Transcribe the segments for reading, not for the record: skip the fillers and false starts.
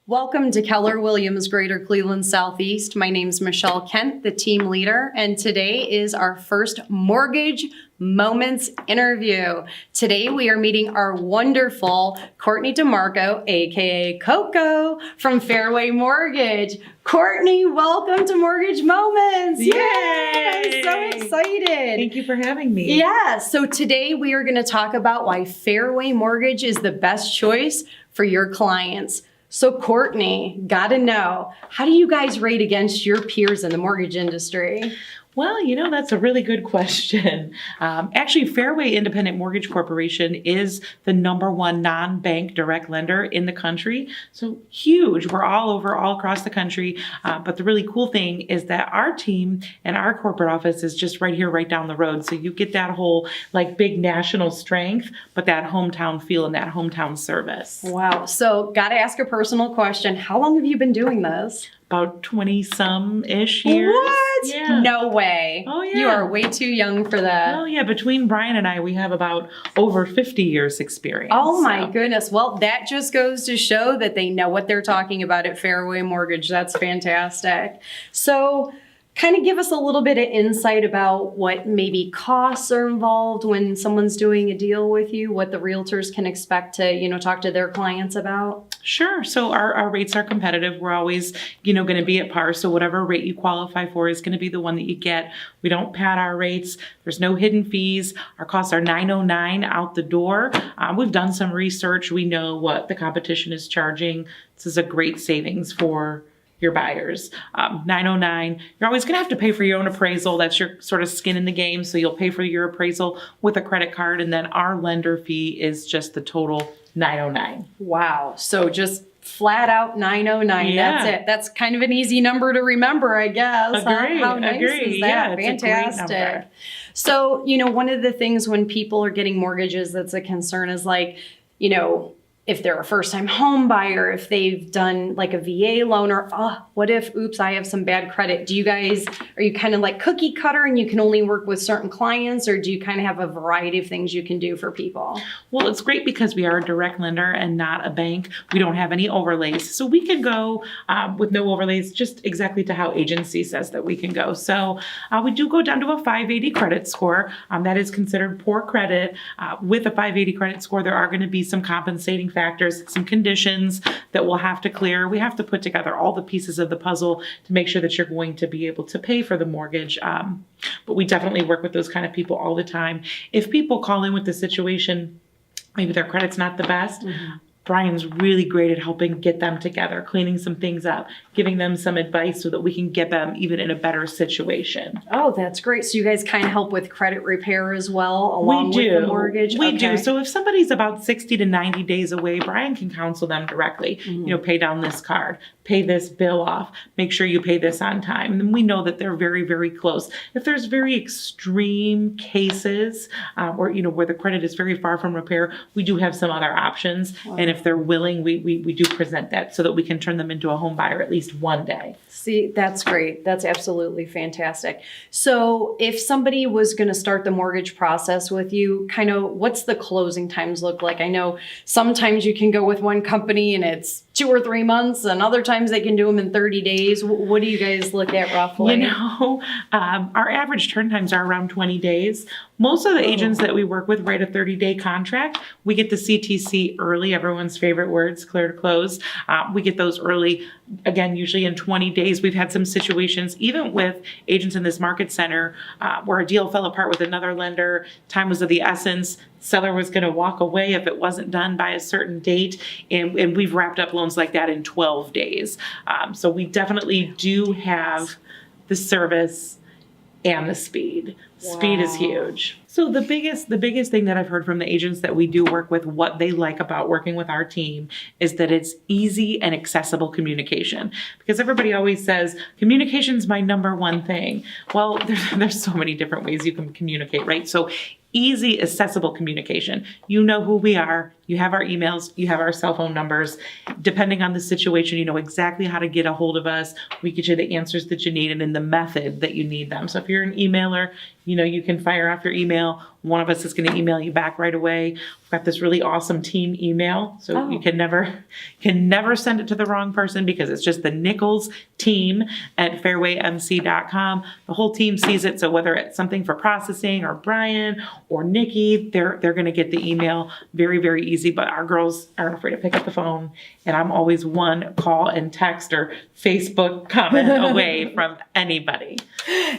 Welcome to Keller Williams Greater Cleveland Southeast. My name is Michelle Kent, the team leader, and today is our first Mortgage Moments interview. Today we are meeting our wonderful Courtney DeMarco, aka Coco, from Fairway Mortgage. Courtney, welcome to Mortgage Moments. Yay! I'm so excited. Thank you for having me. Yeah, so today we are going to talk about why Fairway Mortgage is the best choice for your clients. So Courtney, gotta know, how do you guys rate against your peers in the mortgage industry? Well, that's a really good question. Actually, Fairway Independent Mortgage Corporation is the #1 non-bank direct lender in the country. So huge. We're all across the country. But the really cool thing is that our team and our corporate office is just right here, right down the road. So you get that whole big national strength, but that hometown feel and that hometown service. Wow. So gotta ask a personal question. How long have you been doing this? About 20-some-ish years. What? Yeah. No way. Oh, yeah. You are way too young for that. Oh, yeah. Between Brian and I, we have about over 50 years experience. Oh, my goodness. Well, that just goes to show that they know what they're talking about at Fairway Mortgage. That's fantastic. So kind of give us a little bit of insight about what maybe costs are involved when someone's doing a deal with you, what the realtors can expect to, talk to their clients about. Sure. So our rates are competitive. We're always, going to be at par. So whatever rate you qualify for is going to be the one that you get. We don't pad our rates. There's no hidden fees. Our costs are $909 out the door. We've done some research. We know what the competition is charging. This is a great savings for your buyers. $909. You're always going to have to pay for your own appraisal. That's your sort of skin in the game. So you'll pay for your appraisal with a credit card. And then our lender fee is just the total $909. Wow. So just flat out $909. Yeah. That's it. That's kind of an easy number to remember, I guess. Agree. How nice Agree. is that? Yeah, it's fantastic. a great number. So, one of the things when people are getting mortgages that's a concern is if they're a first-time home buyer, if they've done a VA loan, or what if, oops, I have some bad credit. Are you kind of like cookie cutter and you can only work with certain clients, or do you kind of have a variety of things you can do for people? Well, it's great because we are a direct lender and not a bank. We don't have any overlays. So we can go with no overlays, just exactly to how agency says that we can go. So we do go down to a 580 credit score. That is considered poor credit. With a 580 credit score, there are going to be some compensating factors, some conditions that we'll have to clear. We have to put together all the pieces of the puzzle to make sure that you're going to be able to pay for the mortgage. But we definitely work with those kind of people all the time. If people call in with the situation, maybe their credit's not the best, Brian's really great at helping get them together, cleaning some things up, giving them some advice so that we can get them even in a better situation. Oh, that's great. So you guys kind of help with credit repair as well, along with the mortgage? We do. So if somebody's about 60 to 90 days away, Brian can counsel them directly. Pay down this card, pay this bill off, make sure you pay this on time. And we know that they're very, very close. If there's very extreme cases where the credit is very far from repair, we do have some other options. Wow. And if they're willing, we do present that so that we can turn them into a home buyer at least one day. See, that's great. That's absolutely fantastic. So if somebody was going to start the mortgage process with you, kind of what's the closing times look like? I know sometimes you can go with one company and it's 2 or 3 months, and other times they can do them in 30 days. What do you guys look at roughly? Our average turn times are around 20 days. Most of the agents that we work with write a 30-day contract. We get the CTC early, everyone's favorite words, clear to close. We get those early, again, usually in 20 days. We've had some situations, even with agents in this market center, where a deal fell apart with another lender. Time was of the essence. Seller was going to walk away if it wasn't done by a certain date. And we've wrapped up loans like that in 12 days. So we definitely do have the service and the speed. Wow. Speed is huge. So the biggest thing that I've heard from the agents that we do work with, what they like about working with our team, is that it's easy and accessible communication. Because everybody always says, communication's my #1 thing. Well, there's so many different ways you can communicate, right? So easy, accessible communication. You know who we are. you have our emails, you have our cell phone numbers. Depending on the situation, you know exactly how to get a hold of us. We get you the answers that you need and in the method that you need them. So if you're an emailer, you know, you can fire off your email. One of us is going to email you back right away. We've got this really awesome team email. So you can never send it to the wrong person because it's just the Nichols team at fairwaymc.com. The whole team sees it. So whether it's something for processing or Brian or Nikki, they're going to get the email very, very easy. But our girls aren't afraid to pick up the phone. And I'm always one call and text or Facebook comment away from anybody.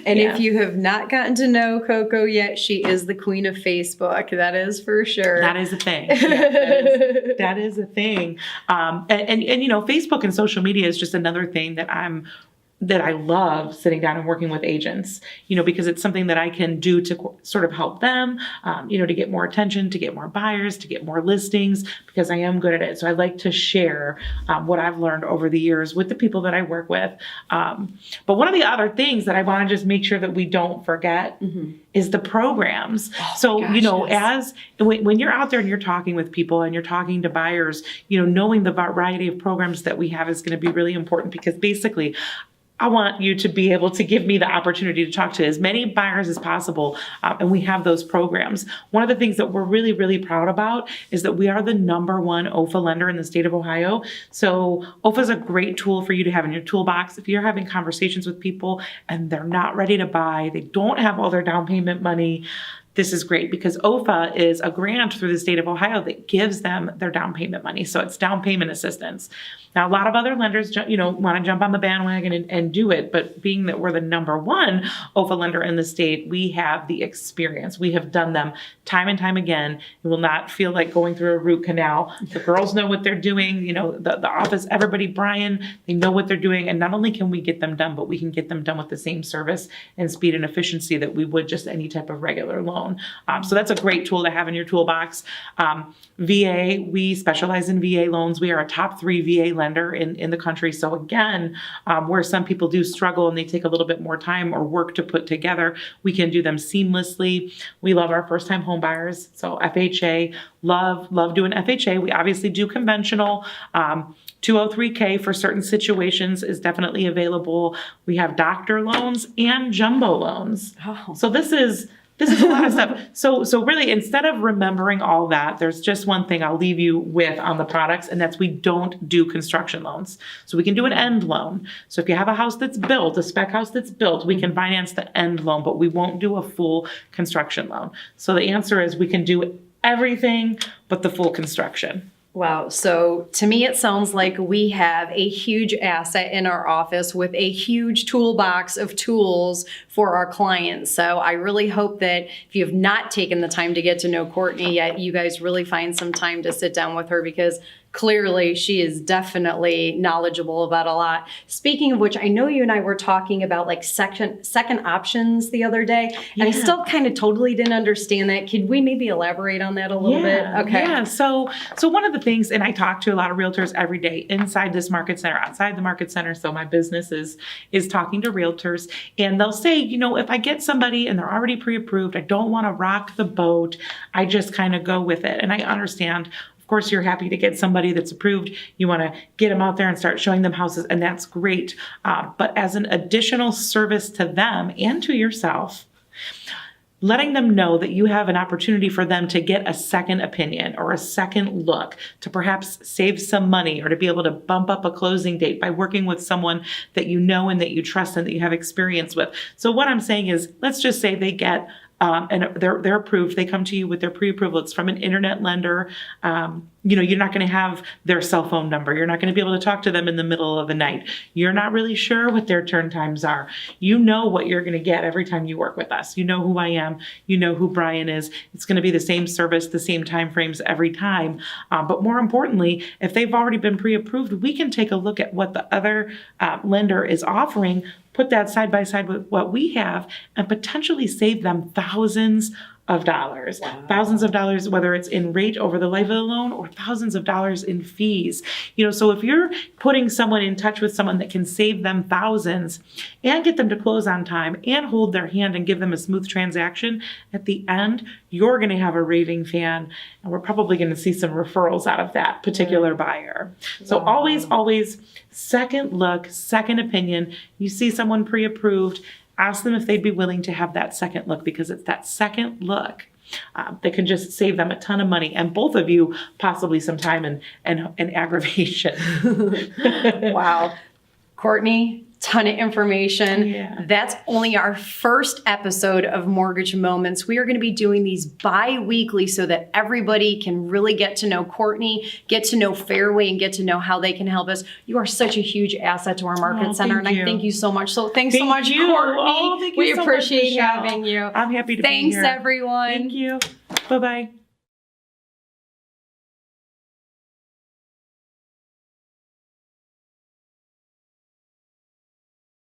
And if you have not gotten to know Coco yet, she is the queen of Facebook. That is for sure. That is a thing. Yeah, that is a thing. And you know, Facebook and social media is just another thing that I love sitting down and working with agents, you know, because it's something that I can do to sort of help them, you know, to get more attention, to get more buyers, to get more listings, because I am good at it. So I like to share what I've learned over the years with the people that I work with. But one of the other things that I want to just make sure that we don't forget is the programs. You know, when you're out there and you're talking with people and you're talking to buyers, you know, knowing the variety of programs that we have is going to be really important, because basically I want you to be able to give me the opportunity to talk to as many buyers as possible. And we have those programs. One of the things that we're really, really proud about is that we are the #1 OFA lender in the state of Ohio. So OFA is a great tool for you to have in your toolbox. If you're having conversations with people and they're not ready to buy, they don't have all their down payment money, this is great, because OFA is a grant through the state of Ohio that gives them their down payment money. So it's down payment assistance. Now, a lot of other lenders, you know, want to jump on the bandwagon and do it. But being that we're the #1 OFA lender in the state, we have the experience. We have done them time and time again. You will not feel like going through a root canal. The girls know what they're doing. You know, the office, everybody, Brian, they know what they're doing. And not only can we get them done, but we can get them done with the same service and speed and efficiency that we would just any type of regular loan. So that's a great tool to have in your toolbox. VA, we specialize in VA loans. We are a top 3 VA lender in the country. So again, where some people do struggle and they take a little bit more time or work to put together, we can do them seamlessly. We love our first time home buyers. So FHA, love doing FHA. We obviously do conventional. 203K for certain situations is definitely available. We have doctor loans and jumbo loans. Oh. So this is a lot of stuff. So really, instead of remembering all that, there's just one thing I'll leave you with on the products, and that's we don't do construction loans. So we can do an end loan. So if you have a house that's built, a spec house that's built, we can finance the end loan, but we won't do a full construction loan. So the answer is we can do everything but the full construction. Wow. So to me, it sounds like we have a huge asset in our office with a huge toolbox of tools for our clients. So I really hope that if you have not taken the time to get to know Courtney yet, you guys really find some time to sit down with her, because clearly she is definitely knowledgeable about a lot. Speaking of which, I know you and I were talking about like second options the other day, and I still kind of totally didn't understand that. Could we maybe elaborate on that a little bit? Okay. Yeah. So one of the things, and I talk to a lot of realtors every day inside this market center, outside the market center. So my business is talking to realtors, and they'll say, you know, if I get somebody and they're already pre-approved, I don't want to rock the boat. I just kind of go with it. And I understand. Of course, you're happy to get somebody that's approved. You want to get them out there and start showing them houses, and that's great. But as an additional service to them and to yourself, letting them know that you have an opportunity for them to get a second opinion or a second look, to perhaps save some money or to be able to bump up a closing date by working with someone that you know and that you trust and that you have experience with. So what I'm saying is, let's just say they get and they're approved. They come to you with their pre-approval. It's from an internet lender. You know, you're not going to have their cell phone number. You're not going to be able to talk to them in the middle of the night. You're not really sure what their turn times are. You know what you're going to get every time you work with us. You know who I am. You know who Brian is. It's going to be the same service, the same time frames every time. But more importantly, if they've already been pre-approved, we can take a look at what the other lender is offering, put that side by side with what we have, and potentially save them thousands of dollars, thousands of dollars, whether it's in rate over the life of the loan or thousands of dollars in fees. So if you're putting someone in touch with someone that can save them thousands and get them to close on time and hold their hand and give them a smooth transaction, at the end, you're going to have a raving fan, and we're probably going to see some referrals out of that particular buyer. So always second look, second opinion. You see someone pre-approved, ask them if they'd be willing to have that second look, because it's that second look that can just save them a ton of money, and both of you possibly some time and aggravation. Wow. Courtney, ton of information. Yeah. That's only our first episode of Mortgage Moments. We are going to be doing these bi-weekly so that everybody can really get to know Courtney, get to know Fairway, and get to know how they can help us. You are such a huge asset to our market center, and I thank you so much. So thanks so much, you. Courtney. Oh, thank you We so much, appreciate Michelle. having you. I'm happy to be here. Thanks, everyone. Thank you. Bye-bye.